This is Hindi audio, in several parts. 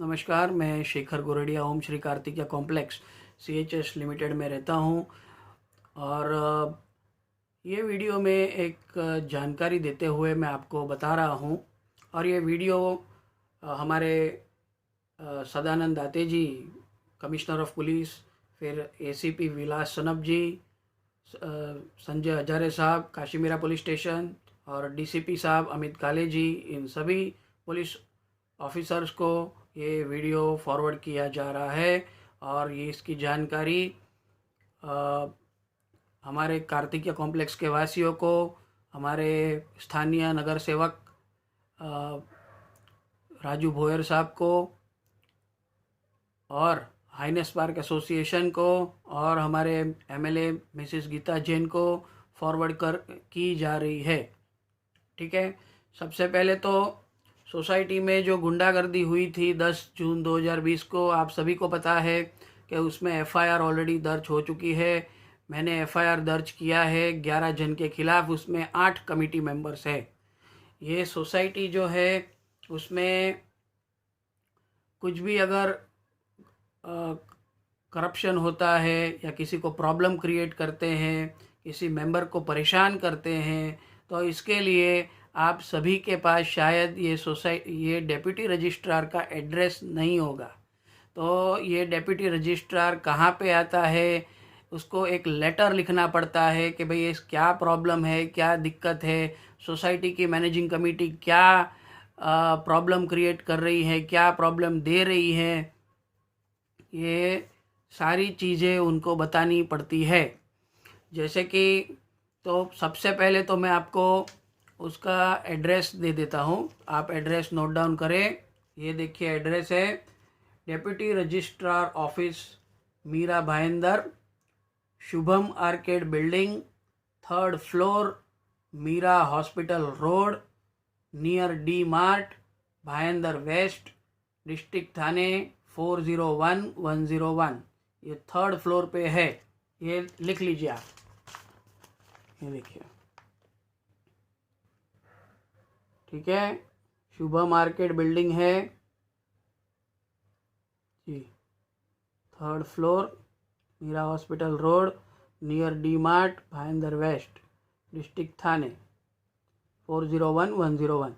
नमस्कार, मैं Shekhar Gordia Om Shri Kartikeya complex CHS limited में रहता हूँ। और ये वीडियो में एक जानकारी देते हुए मैं आपको बता रहा हूँ। और ये वीडियो हमारे सदानंद दाते जी, कमिश्नर ऑफ पुलिस, फिर ACP विलास सनप जी, संजय हजारे साहब काशीमीरा पुलिस स्टेशन, और DCP साहब अमित काले जी, इन सभी पुलिस ऑफिसर्स को ये वीडियो फॉरवर्ड किया जा रहा है। और ये इसकी जानकारी हमारे कार्तिकेय कॉम्प्लेक्स के वासियों को, हमारे स्थानीय नगर सेवक राजू भोयर साहब को, और हाइनेस पार्क एसोसिएशन को, और हमारे MLA मिसिस गीता जैन को फॉरवर्ड की जा रही है। ठीक है। सबसे पहले तो सोसाइटी में जो गुंडागर्दी हुई थी 10 जून 2020 को, आप सभी को पता है कि उसमें FIR ऑलरेडी दर्ज हो चुकी है। मैंने FIR दर्ज किया है 11 जन के खिलाफ, उसमें 8 कमेटी मेंबर्स है। ये सोसाइटी जो है उसमें कुछ भी अगर करप्शन होता है या किसी को प्रॉब्लम क्रिएट करते हैं, किसी मेंबर को परेशान करते हैं, तो इसके लिए आप सभी के पास शायद ये डेप्यूटी रजिस्ट्रार का एड्रेस नहीं होगा। तो ये डेप्यूटी रजिस्ट्रार कहाँ पे आता है, उसको एक लेटर लिखना पड़ता है कि भाई ये क्या प्रॉब्लम है, क्या दिक्कत है, सोसाइटी की मैनेजिंग कमेटी क्या प्रॉब्लम क्रिएट कर रही है, क्या प्रॉब्लम दे रही है, ये सारी चीज़ें उनको बतानी पड़ती है। जैसे कि तो सबसे पहले तो मैं आपको उसका एड्रेस दे देता हूँ, आप एड्रेस नोट डाउन करें। ये देखिए एड्रेस है deputy registrar office, Mira Bhayandar, Shubham arcade building, 3rd floor, Mira hospital road, near D mart, Bhayandar west, district Thane 401101। ये 3rd फ्लोर पे है, ये लिख लीजिए आप। ये देखिए, ठीक है। शुभम मार्केट बिल्डिंग है जी, 3rd floor, Mira hospital road, near D mart, Bhayandar west, district Thane 401101।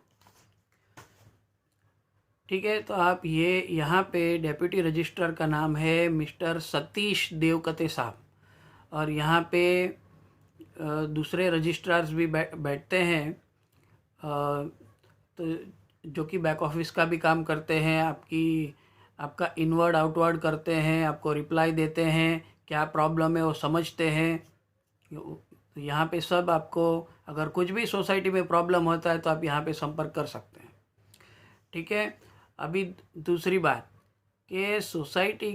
ठीक है। तो आप ये यहाँ पे डेप्यूटी रजिस्ट्रार का नाम है मिस्टर सतीश देवकते साहब। और यहाँ पे दूसरे रजिस्ट्रार्स भी बैठते हैं, तो जो कि बैक ऑफिस का भी काम करते हैं, आपका इनवर्ड आउटवर्ड करते हैं, आपको रिप्लाई देते हैं, क्या प्रॉब्लम है वो समझते हैं। तो यहाँ पे सब आपको अगर कुछ भी सोसाइटी में प्रॉब्लम होता है तो आप यहाँ पे संपर्क कर सकते हैं। ठीक है। अभी दूसरी बात कि सोसाइटी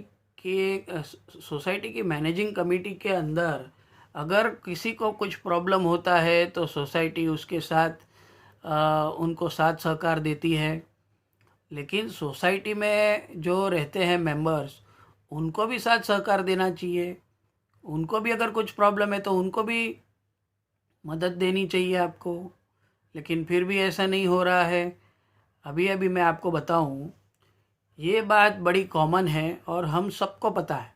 की मैनेजिंग कमेटी के अंदर अगर किसी को कुछ प्रॉब्लम होता है तो सोसाइटी उसके साथ उनको साथ सहकार देती है। लेकिन सोसाइटी में जो रहते हैं मेंबर्स, उनको भी साथ सहकार देना चाहिए। उनको भी अगर कुछ प्रॉब्लम है तो उनको भी मदद देनी चाहिए आपको। लेकिन फिर भी ऐसा नहीं हो रहा है। अभी मैं आपको बताऊं, ये बात बड़ी कॉमन है और हम सबको पता है,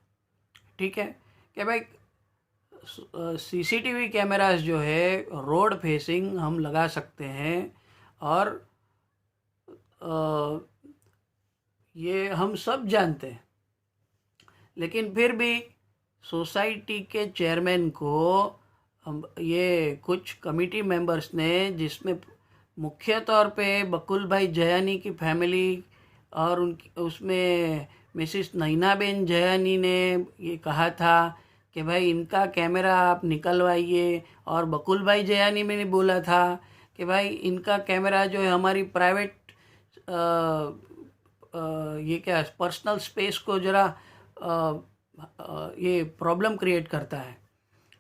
ठीक है, कि भाई CCTV कैमरास जो है रोड फेसिंग हम लगा सकते हैं, और ये हम सब जानते हैं। लेकिन फिर भी सोसाइटी के चेयरमैन को ये कुछ कमेटी मेंबर्स ने, जिसमें मुख्य तौर पे बकुल भाई जयानी की फैमिली और उसमें मिसिस नैनाबेन जयानी ने ये कहा था कि भाई इनका कैमरा आप निकलवाइए, और बकुल भाई जयानी ने बोला था कि भाई इनका कैमरा जो है हमारी प्राइवेट ये क्या पर्सनल स्पेस को ज़रा ये प्रॉब्लम क्रिएट करता है,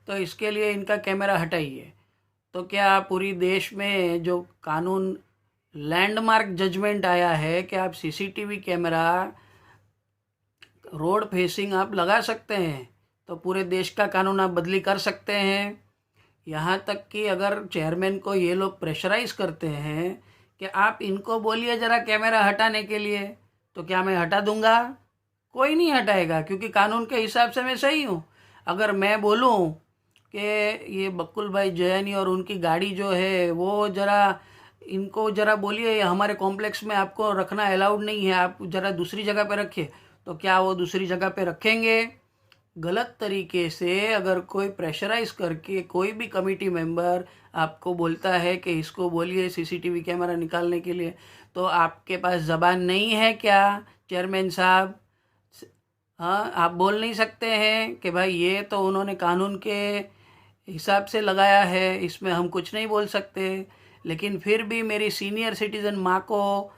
तो इसके लिए इनका कैमरा हटाइए। तो क्या पूरी देश में जो कानून लैंडमार्क जजमेंट आया है कि आप CCTV कैमरा रोड फेसिंग आप लगा सकते हैं, तो पूरे देश का कानून आप बदली कर सकते हैं। यहाँ तक कि अगर चेयरमैन को ये लोग प्रेशराइज करते हैं कि आप इनको बोलिए ज़रा कैमरा हटाने के लिए, तो क्या मैं हटा दूंगा? कोई नहीं हटाएगा, क्योंकि कानून के हिसाब से मैं सही हूँ। अगर मैं बोलूँ कि ये बकुल भाई जयानी और उनकी गाड़ी जो है वो ज़रा, इनको ज़रा बोलिए हमारे कॉम्प्लेक्स में आपको रखना अलाउड नहीं है, आप ज़रा दूसरी जगह पे रखिए, तो क्या वो दूसरी जगह पे रखेंगे? गलत तरीके से अगर कोई प्रेशराइज करके कोई भी कमेटी मेंबर आपको बोलता है कि इसको बोलिए सीसीटीवी कैमरा निकालने के लिए, तो आपके पास ज़बान नहीं है क्या चेयरमैन साहब? हाँ, आप बोल नहीं सकते हैं कि भाई ये तो उन्होंने कानून के हिसाब से लगाया है, इसमें हम कुछ नहीं बोल सकते। लेकिन फिर भी मेरी सीनियर सिटीज़न माँ को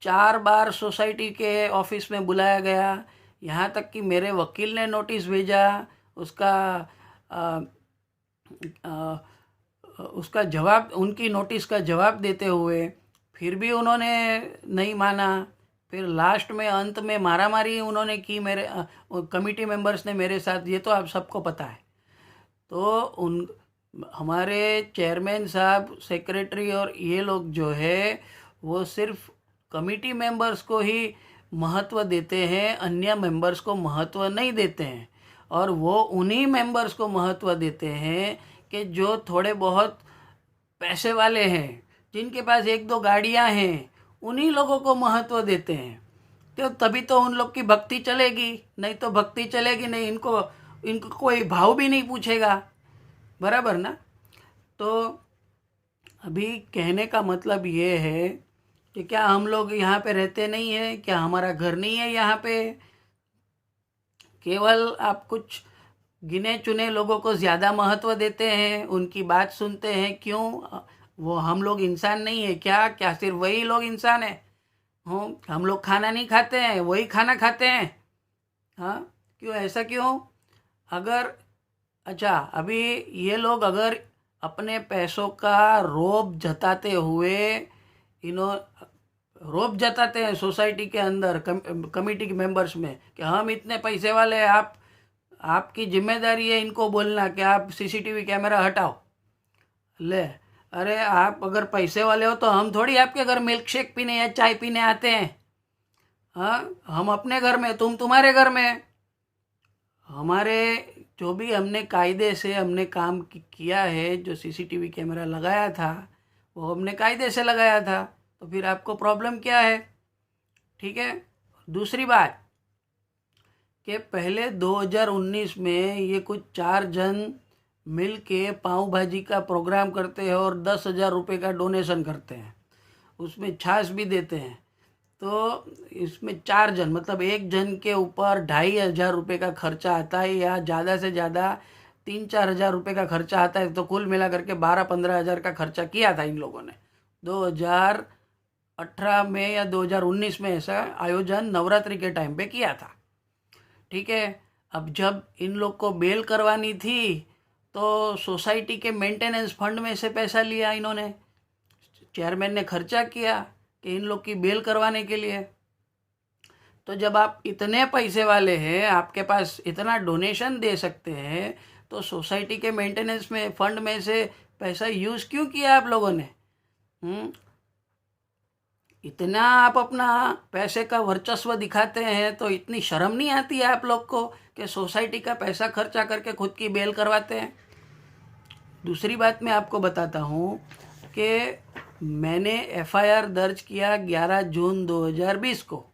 4 बार सोसाइटी के ऑफिस में बुलाया गया, यहाँ तक कि मेरे वकील ने नोटिस भेजा, उसका आ, आ, उसका जवाब, उनकी नोटिस का जवाब देते हुए, फिर भी उन्होंने नहीं माना। फिर लास्ट में अंत में मारामारी उन्होंने की मेरे कमिटी मेंबर्स ने मेरे साथ, ये तो आप सबको पता है। तो उन हमारे चेयरमैन साहब, सेक्रेटरी और ये लोग जो है वो सिर्फ कमिटी मेंबर्स को ही महत्व देते हैं, अन्य मेंबर्स को महत्व नहीं देते हैं। और वो उन्हीं मेंबर्स को महत्व देते हैं कि जो थोड़े बहुत पैसे वाले हैं, जिनके पास 1-2 गाड़ियां हैं, उन्हीं लोगों को महत्व देते हैं। तो तभी तो उन लोग की भक्ति चलेगी, नहीं तो भक्ति चलेगी नहीं, इनको इनको कोई भाव भी नहीं पूछेगा, बराबर ना? तो अभी कहने का मतलब ये है कि क्या हम लोग यहाँ पे रहते नहीं हैं? क्या हमारा घर नहीं है यहाँ पे? केवल आप कुछ गिने चुने लोगों को ज़्यादा महत्व देते हैं, उनकी बात सुनते हैं। क्यों? वो हम लोग इंसान नहीं है क्या? क्या सिर्फ वही लोग इंसान है? हम लोग खाना नहीं खाते हैं, वही खाना खाते हैं? हाँ, क्यों, ऐसा क्यों? अगर अच्छा, अभी ये लोग अगर अपने पैसों का रोब जताते हुए, इन्हों रोब जताते हैं सोसाइटी के अंदर कमिटी के मेंबर्स में कि हम इतने पैसे वाले हैं, आप आपकी जिम्मेदारी है इनको बोलना कि आप सीसीटीवी कैमरा हटाओ। ले, अरे आप अगर पैसे वाले हो तो हम थोड़ी आपके घर मिल्क शेक पीने या चाय पीने आते हैं। हाँ, हम अपने घर में, तुम तुम्हारे घर में। हमारे जो भी हमने कायदे से हमने काम किया है, जो सीसीटीवी कैमरा लगाया था वो हमने कायदे से लगाया था, तो फिर आपको प्रॉब्लम क्या है? ठीक है। दूसरी बात कि पहले 2019 में ये कुछ 4 जन मिल के पाव भाजी का प्रोग्राम करते हैं और 10,000 रुपये का डोनेशन करते हैं, उसमें छाछ भी देते हैं। तो इसमें 4 जन, मतलब एक जन के ऊपर 2,500 रुपये का खर्चा आता है, या ज़्यादा से ज़्यादा 3-4 हज़ार रुपये का खर्चा आता है। तो कुल मिला करके 12-15 हज़ार का खर्चा किया था इन लोगों ने 2018 में या 2019 में। ऐसा आयोजन नवरात्रि के टाइम पे किया था, ठीक है। अब जब इन लोग को बेल करवानी थी तो सोसाइटी के मेंटेनेंस फंड में से पैसा लिया इन्होंने, चेयरमैन ने खर्चा किया कि इन लोग की बेल करवाने के लिए। तो जब आप इतने पैसे वाले हैं, आपके पास इतना डोनेशन दे सकते हैं, तो सोसाइटी के मेंटेनेंस में फंड में से पैसा यूज़ क्यों किया आप लोगों ने? इतना आप अपना पैसे का वर्चस्व दिखाते हैं तो इतनी शर्म नहीं आती है आप लोग को कि सोसाइटी का पैसा खर्चा करके खुद की बेल करवाते हैं? दूसरी बात मैं आपको बताता हूँ कि मैंने एफआईआर दर्ज किया 11 जून 2020 को,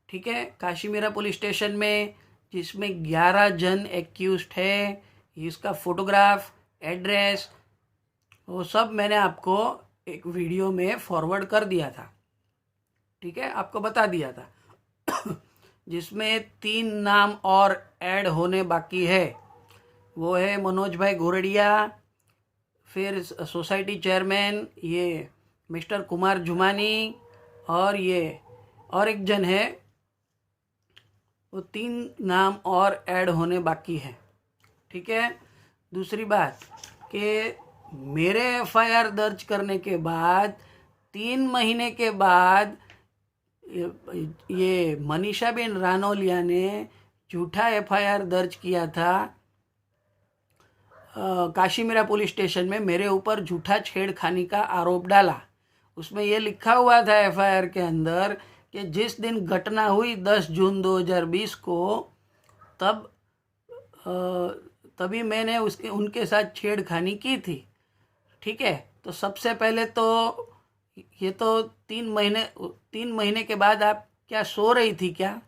ठीक है, काशीमीरा पुलिस स्टेशन में, जिसमें 11 जन एक्यूज्ड है। इसका फोटोग्राफ, एड्रेस, वो सब मैंने आपको एक वीडियो में फॉरवर्ड कर दिया था, ठीक है, आपको बता दिया था। जिसमें 3 नाम और ऐड होने बाकी है। वो है मनोज भाई गोरडिया, फिर सोसाइटी चेयरमैन ये मिस्टर कुमार जुमानी, और ये और एक जन है। वो 3 नाम और ऐड होने बाकी हैं, ठीक है। दूसरी बात कि मेरे एफआईआर दर्ज करने के बाद 3 महीने के बाद ये मनीषा बेन रानौलिया ने झूठा एफआईआर दर्ज किया था काशीमीरा पुलिस स्टेशन में, मेरे ऊपर झूठा छेड़खानी का आरोप डाला। उसमें ये लिखा हुआ था एफआईआर के अंदर कि जिस दिन घटना हुई 10 जून 2020 को, तब तभी मैंने उनके साथ छेड़खानी की थी। ठीक है, तो सबसे पहले तो ये तो 3 महीने के बाद आप क्या सो रही थी क्या?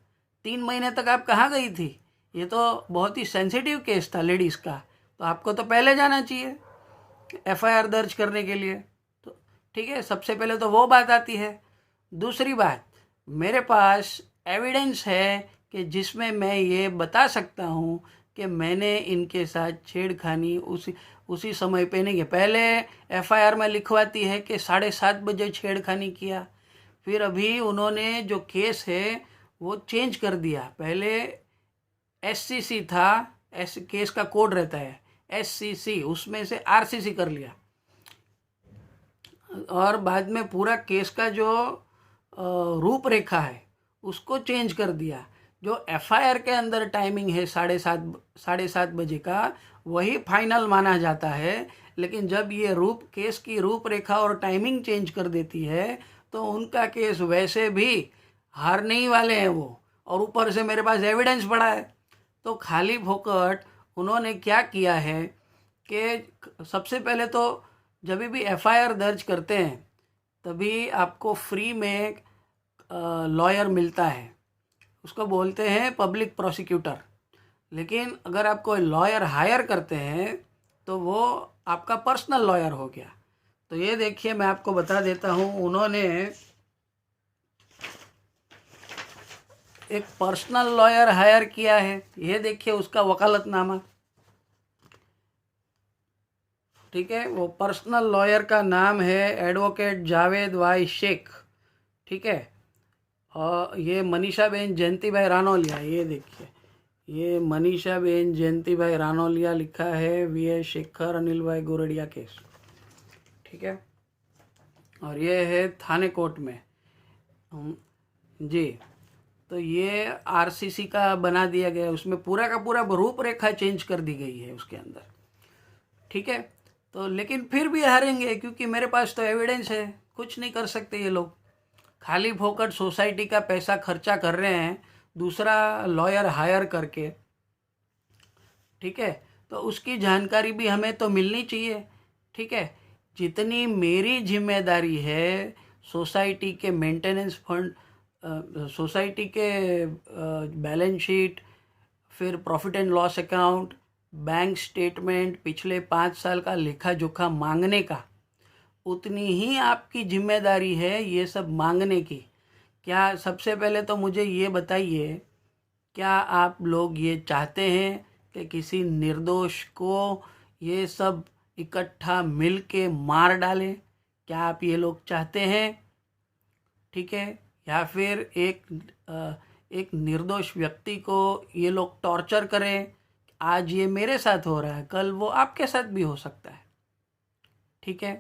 3 महीने तक आप कहाँ गई थी? ये तो बहुत ही सेंसिटिव केस था लेडीज़ का, तो आपको तो पहले जाना चाहिए एफआईआर दर्ज करने के लिए। तो ठीक है, सबसे पहले तो वो बात आती है। दूसरी बात, मेरे पास एविडेंस है कि जिसमें मैं ये बता सकता हूँ कि मैंने इनके साथ छेड़खानी उसी समय पे नहीं किया। पहले एफआईआर में लिखवाती है कि 7:30 बजे छेड़खानी किया, फिर अभी उन्होंने जो केस है वो चेंज कर दिया। पहले एससीसी था, केस का कोड रहता है एससीसी, उसमें से आरसीसी कर लिया, और बाद में पूरा केस का जो रूपरेखा है उसको चेंज कर दिया। जो एफआईआर के अंदर टाइमिंग है 7:30 बजे का, वही फाइनल माना जाता है। लेकिन जब ये केस की रूपरेखा और टाइमिंग चेंज कर देती है तो उनका केस वैसे भी हारने ही वाले हैं वो, और ऊपर से मेरे पास एविडेंस पड़ा है। तो खाली फोकट उन्होंने क्या किया है कि सबसे पहले तो जब भी एफआईआर दर्ज करते हैं तभी आपको फ्री में लॉयर मिलता है, उसको बोलते हैं पब्लिक प्रोसिक्यूटर। लेकिन अगर आप कोई लॉयर हायर करते हैं तो वो आपका पर्सनल लॉयर हो गया। तो ये देखिए, मैं आपको बता देता हूँ, उन्होंने एक पर्सनल लॉयर हायर किया है। ये देखिए उसका वकालतनामा। ठीक है, वो पर्सनल लॉयर का नाम है एडवोकेट जावेद वाई शेख। ठीक है, और ये मनीषा बेन जयंती भाई रानौलिया, ये देखिए, ये मनीषा बेन जयंती भाई रानौलिया लिखा है, वी शेखर अनिल भाई गोरडिया केस। ठीक है, और ये है थाने कोर्ट में जी। तो ये आरसीसी का बना दिया गया, उसमें पूरा का पूरा रूपरेखा चेंज कर दी गई है उसके अंदर। ठीक है, तो लेकिन फिर भी हारेंगे क्योंकि मेरे पास तो एविडेंस है। कुछ नहीं कर सकते ये लोग, खाली फोकट सोसाइटी का पैसा खर्चा कर रहे हैं दूसरा लॉयर हायर करके। ठीक है, तो उसकी जानकारी भी हमें तो मिलनी चाहिए। ठीक है, जितनी मेरी जिम्मेदारी है सोसाइटी के मेंटेनेंस फंड, सोसाइटी के बैलेंस शीट, फिर profit and loss account, bank statement, पिछले 5 साल का लेखा जोखा मांगने का, उतनी ही आपकी जिम्मेदारी है ये सब मांगने की। क्या, सबसे पहले तो मुझे ये बताइए, क्या आप लोग ये चाहते हैं कि किसी निर्दोष को ये सब इकट्ठा मिल के मार डालें? क्या आप ये लोग चाहते हैं? ठीक है, या फिर एक निर्दोष व्यक्ति को ये लोग टॉर्चर करें? आज ये मेरे साथ हो रहा है, कल वो आपके साथ भी हो सकता है। ठीक है,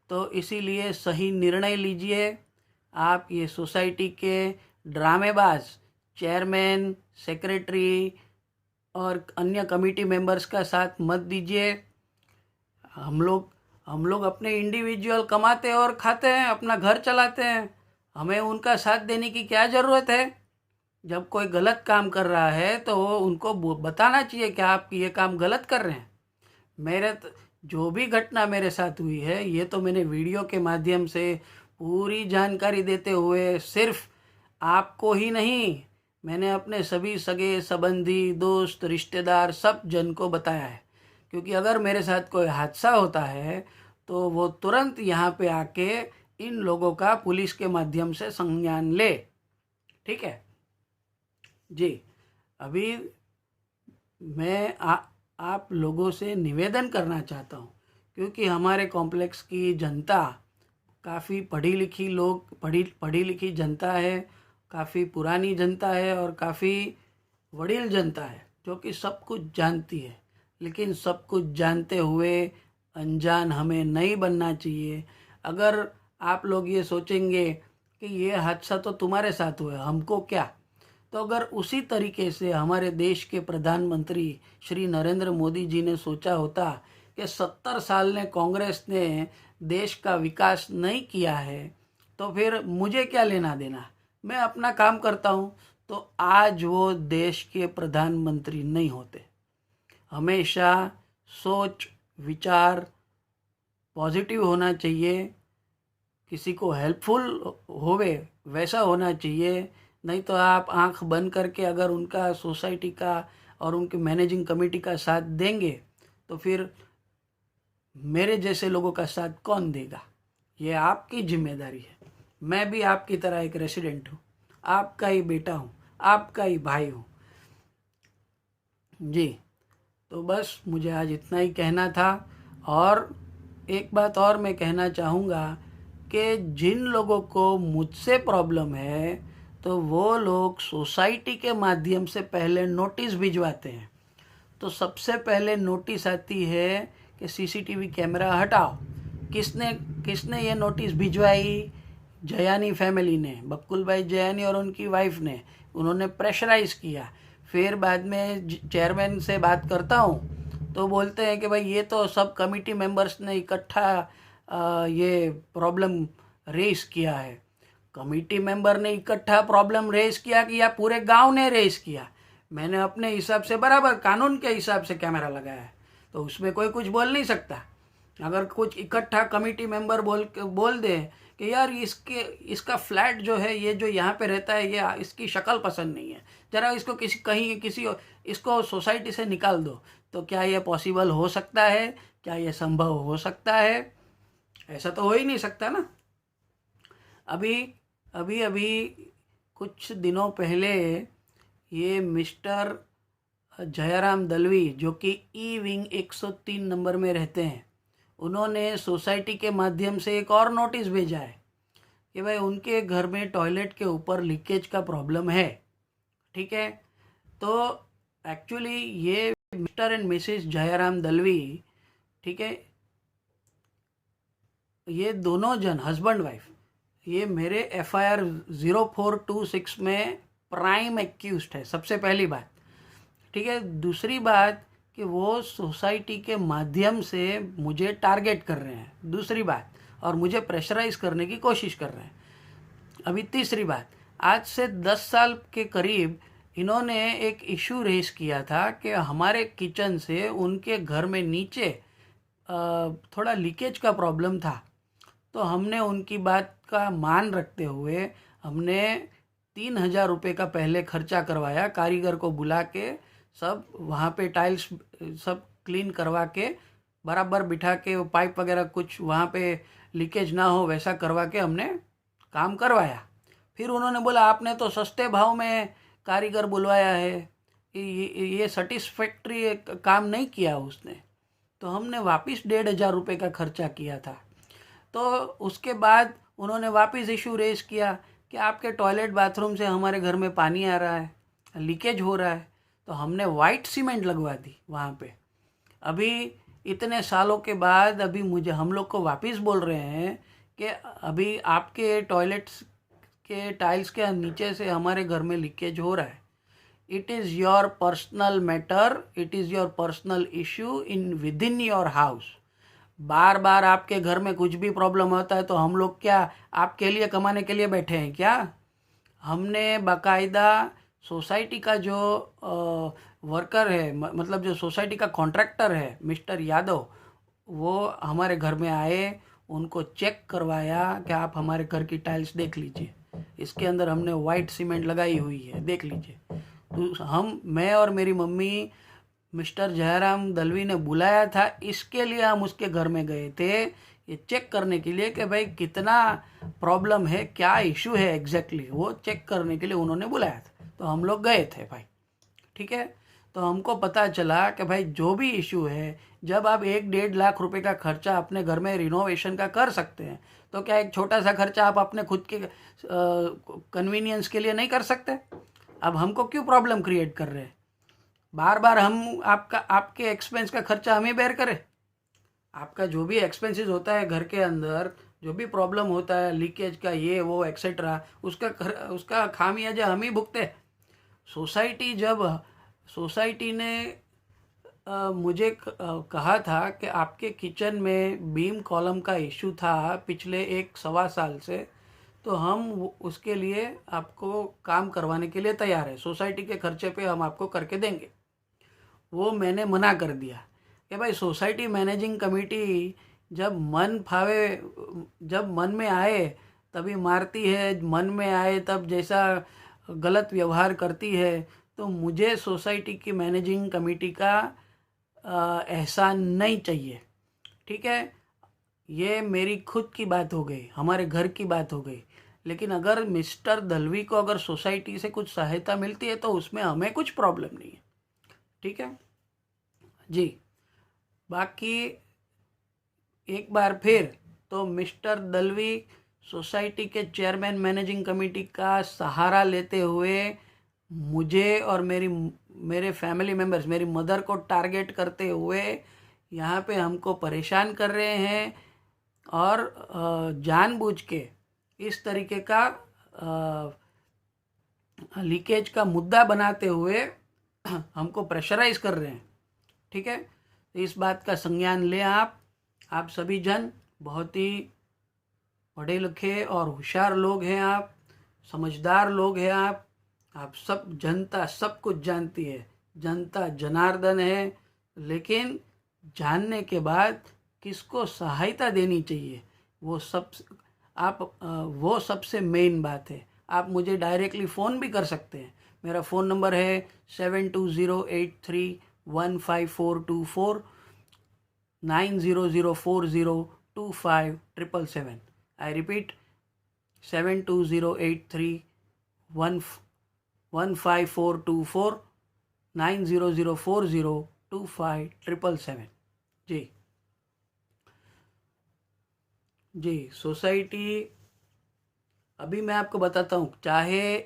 तो इसीलिए सही निर्णय लीजिए। आप ये सोसाइटी के ड्रामेबाज चेयरमैन, सेक्रेटरी और अन्य कमेटी मेंबर्स का साथ मत दीजिए। हम लोग अपने इंडिविजुअल कमाते और खाते हैं, अपना घर चलाते हैं, हमें उनका साथ देने की क्या ज़रूरत है? जब कोई गलत काम कर रहा है तो उनको बताना चाहिए कि आप ये काम गलत कर रहे हैं। जो भी घटना मेरे साथ हुई है ये तो मैंने वीडियो के माध्यम से पूरी जानकारी देते हुए सिर्फ आपको ही नहीं, मैंने अपने सभी सगे संबंधी, दोस्त, रिश्तेदार, सब जन को बताया है। क्योंकि अगर मेरे साथ कोई हादसा होता है तो वो तुरंत यहाँ पे आके इन लोगों का पुलिस के माध्यम से संज्ञान ले। ठीक है जी। अभी मैं आप लोगों से निवेदन करना चाहता हूँ, क्योंकि हमारे कॉम्प्लेक्स की जनता काफ़ी पढ़ी लिखी जनता है, काफ़ी पुरानी जनता है और काफ़ी वडील जनता है जो कि सब कुछ जानती है। लेकिन सब कुछ जानते हुए अनजान हमें नहीं बनना चाहिए। अगर आप लोग ये सोचेंगे कि ये हादसा तो तुम्हारे साथ हुआ, हमको क्या, तो अगर उसी तरीके से हमारे देश के प्रधानमंत्री श्री नरेंद्र मोदी जी ने सोचा होता कि 70 साल ने कांग्रेस ने देश का विकास नहीं किया है, तो फिर मुझे क्या लेना देना? मैं अपना काम करता हूँ, तो आज वो देश के प्रधानमंत्री नहीं होते। हमेशा सोच विचार पॉजिटिव होना चाहिए, किसी को हेल्पफुल होवे वैसा होना चाहिए। नहीं तो आप आंख बंद करके अगर उनका सोसाइटी का और उनके मैनेजिंग कमेटी का साथ देंगे, तो फिर मेरे जैसे लोगों का साथ कौन देगा? ये आपकी जिम्मेदारी है। मैं भी आपकी तरह एक रेसिडेंट हूँ, आपका ही बेटा हूँ, आपका ही भाई हूँ जी। तो बस मुझे आज इतना ही कहना था। और एक बात और मैं कहना चाहूँगा कि जिन लोगों को मुझसे प्रॉब्लम है, तो वो लोग सोसाइटी के माध्यम से पहले नोटिस भिजवाते हैं। तो सबसे पहले नोटिस आती है कि सीसीटीवी कैमरा हटाओ। किसने किसने ये नोटिस भिजवाई? जयानी फैमिली ने, बकुल भाई जयानी और उनकी वाइफ ने। उन्होंने प्रेशराइज किया। फिर बाद में चेयरमैन से बात करता हूँ तो बोलते हैं कि भाई ये तो सब कमेटी मेंबर्स ने इकट्ठा ये प्रॉब्लम रेस किया है। कमेटी मेंबर ने इकट्ठा प्रॉब्लम रेस किया कि या पूरे गांव ने रेस किया? मैंने अपने हिसाब से बराबर कानून के हिसाब से कैमरा लगाया है, तो उसमें कोई कुछ बोल नहीं सकता। अगर कुछ इकट्ठा कमेटी मेंबर बोल दे कि यार इसका फ्लैट जो है, ये जो यहाँ पे रहता है, ये इसकी शक्ल पसंद नहीं है, ज़रा इसको किसी इसको सोसाइटी से निकाल दो, तो क्या ये पॉसिबल हो सकता है? क्या ये संभव हो सकता है? ऐसा तो हो ही नहीं सकता ना। अभी अभी अभी कुछ दिनों पहले ये मिस्टर जयराम दलवी, जो कि ई विंग 103 नंबर में रहते हैं, उन्होंने सोसाइटी के माध्यम से एक और नोटिस भेजा है कि भाई उनके घर में टॉयलेट के ऊपर लीकेज का प्रॉब्लम है। ठीक है, तो एक्चुअली ये mister and Mrs Jairam Dalvi, ठीक है, ये दोनों जन हस्बैंड वाइफ, ये मेरे FIR 0426 में प्राइम एक्यूज्ड है। सबसे पहली बात, ठीक है। दूसरी बात कि वो सोसाइटी के माध्यम से मुझे टारगेट कर रहे हैं, दूसरी बात, और मुझे प्रेशराइज करने की कोशिश कर रहे हैं। अभी तीसरी बात, आज से 10 साल के करीब इन्होंने एक इशू रेस किया था कि हमारे किचन से उनके घर में नीचे थोड़ा लीकेज का प्रॉब्लम था। तो हमने उनकी बात का मान रखते हुए हमने 3,000 रुपये का पहले खर्चा करवाया, कारीगर को बुला के सब वहाँ पे टाइल्स सब क्लीन करवा के बराबर बिठा के, वो पाइप वगैरह कुछ वहाँ पे लीकेज ना हो वैसा करवा के हमने काम करवाया। फिर उन्होंने बोला आपने तो सस्ते भाव में कारीगर बुलवाया है, ये सेटिस्फैक्ट्री काम नहीं किया उसने। तो हमने वापस 1,500 रुपये का खर्चा किया था। तो उसके बाद उन्होंने वापस इशू रेज किया कि आपके टॉयलेट बाथरूम से हमारे घर में पानी आ रहा है, लीकेज हो रहा है। तो हमने वाइट सीमेंट लगवा दी वहाँ पे। अभी इतने सालों के बाद अभी हम लोग को वापस बोल रहे हैं कि अभी आपके टॉयलेट्स के टाइल्स के नीचे से हमारे घर में लीकेज हो रहा है। It is your personal matter, it is your personal issue in with in your house. बार बार आपके घर में कुछ भी प्रॉब्लम होता है तो हम लोग क्या आपके लिए कमाने के लिए बैठे हैं क्या? हमने बाकायदा सोसाइटी का जो वर्कर है, मतलब जो सोसाइटी का कॉन्ट्रैक्टर है मिस्टर यादव, वो हमारे घर में आए, उनको चेक करवाया कि आप हमारे घर की टाइल्स देख लीजिए, इसके अंदर हमने वाइट सीमेंट लगाई हुई है, देख लीजिए। तो मैं और मेरी मम्मी मिस्टर जयराम दलवी ने बुलाया था, इसके लिए हम उसके घर में गए थे, ये चेक करने के लिए कि भाई कितना प्रॉब्लम है, क्या इशू है एग्जैक्टली, वो चेक करने के लिए उन्होंने बुलाया था। तो हम लोग गए थे भाई, ठीक है। तो हमको पता चला कि भाई जो भी इशू है, जब आप 1-1.5 लाख रुपए का खर्चा अपने घर में रिनोवेशन का कर सकते हैं, तो क्या एक छोटा सा खर्चा आप अपने खुद के कन्वीनियंस के लिए नहीं कर सकते? अब हमको क्यों प्रॉब्लम क्रिएट कर रहे हैं? बार बार हम आपके एक्सपेंस का खर्चा हम ही बेयर करें? आपका जो भी एक्सपेंसेस होता है घर के अंदर, जो भी प्रॉब्लम होता है लीकेज का, ये वो एक्सेट्रा, उसका खामियाजा हम ही भुगते। सोसाइटी ने मुझे कहा था कि आपके किचन में बीम कॉलम का इशू था पिछले 1 सवा साल से, तो हम उसके लिए आपको काम करवाने के लिए तैयार है, सोसाइटी के खर्चे पे हम आपको करके देंगे। वो मैंने मना कर दिया कि भाई सोसाइटी मैनेजिंग कमेटी जब मन फावे, जब मन में आए तभी मारती है, मन में आए तब जैसा गलत व्यवहार करती है। तो मुझे सोसाइटी की मैनेजिंग कमेटी का एहसान नहीं चाहिए। ठीक है, ये मेरी खुद की बात हो गई, हमारे घर की बात हो गई। लेकिन अगर मिस्टर दलवी को अगर सोसाइटी से कुछ सहायता मिलती है तो उसमें हमें कुछ प्रॉब्लम नहीं है। ठीक है जी। बाकी एक बार फिर तो मिस्टर दलवी सोसाइटी के चेयरमैन मैनेजिंग कमेटी का सहारा लेते हुए मुझे और मेरे फैमिली मेम्बर्स, मेरी मदर को टारगेट करते हुए यहाँ पे हमको परेशान कर रहे हैं और जानबूझ के इस तरीके का लीकेज का मुद्दा बनाते हुए हमको प्रेशराइज कर रहे हैं। ठीक है, तो इस बात का संज्ञान लें आप सभी जन। बहुत ही पढ़े लिखे और होशियार लोग हैं आप, समझदार लोग हैं आप सब। जनता सब कुछ जानती है, जनता जनार्दन है। लेकिन जानने के बाद किसको सहायता देनी चाहिए वो सबसे मेन बात है। आप मुझे डायरेक्टली फ़ोन भी कर सकते हैं। मेरा फ़ोन नंबर है 7208315424 9004025777। I repeat 7208315424 9004025777। जी जी। सोसाइटी, अभी मैं आपको बताता हूँ, चाहे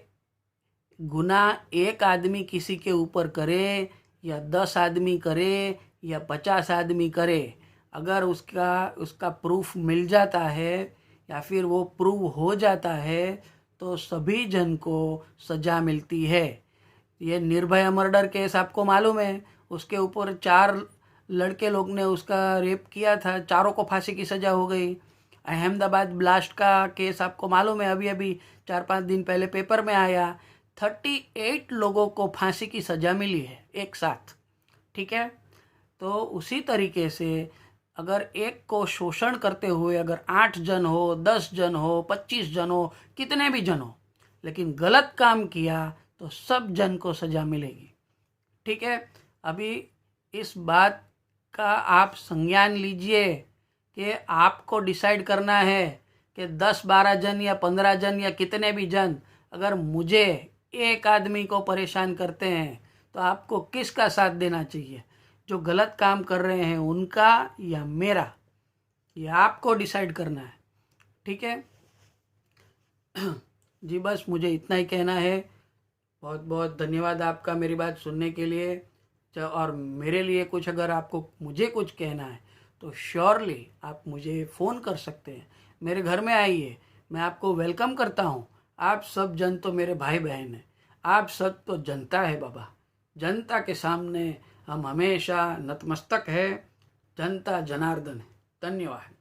गुनाह एक आदमी किसी के ऊपर करे या 10 आदमी करे या 50 आदमी करे, अगर उसका प्रूफ मिल जाता है या फिर वो प्रूव हो जाता है तो सभी जन को सज़ा मिलती है। ये निर्भया मर्डर केस आपको मालूम है, उसके ऊपर 4 लड़के लोग ने उसका रेप किया था, चारों को फांसी की सज़ा हो गई। अहमदाबाद ब्लास्ट का केस आपको मालूम है, अभी अभी 4-5 दिन पहले पेपर में आया, 38 लोगों को फांसी की सज़ा मिली है एक साथ। ठीक है, तो उसी तरीके से अगर एक को शोषण करते हुए अगर 8 जन हो, 10 जन हो, 25 जन हो, कितने भी जन हो, लेकिन गलत काम किया तो सब जन को सज़ा मिलेगी। ठीक है, अभी इस बात का आप संज्ञान लीजिए कि आपको डिसाइड करना है कि 10-12 जन या 15 जन या कितने भी जन अगर मुझे एक आदमी को परेशान करते हैं तो आपको किसका साथ देना चाहिए, जो गलत काम कर रहे हैं उनका या मेरा, ये आपको डिसाइड करना है। ठीक है जी, बस मुझे इतना ही कहना है। बहुत बहुत धन्यवाद आपका मेरी बात सुनने के लिए। और मेरे लिए कुछ अगर आपको मुझे कुछ कहना है तो श्योरली आप मुझे फ़ोन कर सकते हैं, मेरे घर में आइए, मैं आपको वेलकम करता हूँ। आप सब जन तो मेरे भाई बहन हैं, आप सब तो जनता है बाबा। जनता के सामने हम हमेशा नतमस्तक है, जनता जनार्दन है। धन्यवाद।